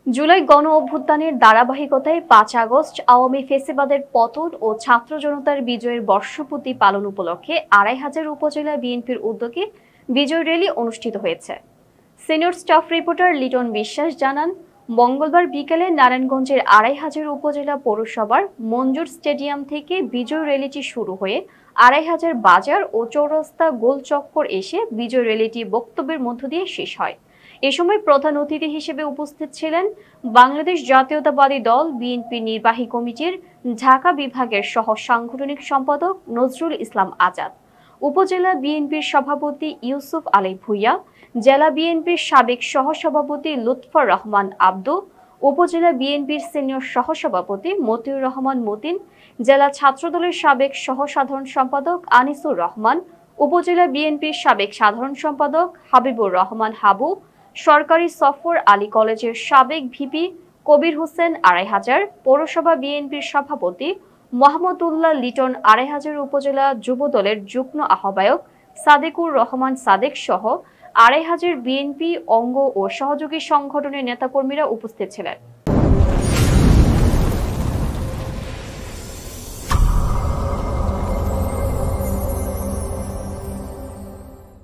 জুলাই গণ অভ্যুত্থানের ধারাবাহিকতায় ৫ আগস্ট আওয়ামী ফ্যাসিবাদের পতন ও ছাত্র জনতার বিজয়ের বর্ষপূর্তি পালন উপলক্ষে ২৫০০ উপজেলা বিএনপির উদ্যোগে বিজয় র্যালি অনুষ্ঠিত হয়েছে। সিনিয়র স্টাফ রিপোর্টার লিটন বিশ্বাস জানান, মঙ্গলবার বিকেলে নারায়ণগঞ্জের ২৫০০ উপজেলা পৌরসভার মঞ্জুর স্টেডিয়াম থেকে বিজয় র্যালিটি শুরু হয়ে ২৫০০ বাজার ও চৌরাস্তা গোল চক্কর এসে বিজয় র্যালিটি বক্তব্যের মধ্য দিয়ে শেষ হয়। এ সময় প্রধান অতিথি হিসেবে উপস্থিত ছিলেন বাংলাদেশ জাতীয়তাবাদী দল বিএনপি নির্বাহী কমিটির ঢাকা বিভাগের সহ সাংগঠনিক সম্পাদক নজরুল ইসলাম আজাদ, উপজেলা বিএনপির সভাপতি ইউসুফ আলী ভূঁইয়া, জেলা বিএনপির সাবেক সহসভাপতি লুৎফর রহমান আব্দু, উপজেলা বিএনপির সিনিয়র সহসভাপতি মতিউর রহমান মতিন, জেলা ছাত্রদলের সাবেক সহ সাধারণ সম্পাদক আনিসুর রহমান, উপজেলা বিএনপির সাবেক সাধারণ সম্পাদক হাবিবুর রহমান হাবু, সরকারি সফর আলী কলেজের সাবেক ভিপি কবির হোসেন ২৫০০, পৌরসভা বিএনপির সভাপতি মোহাম্মদুল্লাহ লিটন ২৫০০, উপজেলা যুবদলের যুগ্ম আহ্বায়ক সাদেকুর রহমান সাদেক সহ ২৫০০ বিএনপি অঙ্গ ও সহযোগী সংগঠনের নেতাকর্মীরা উপস্থিত ছিলেন।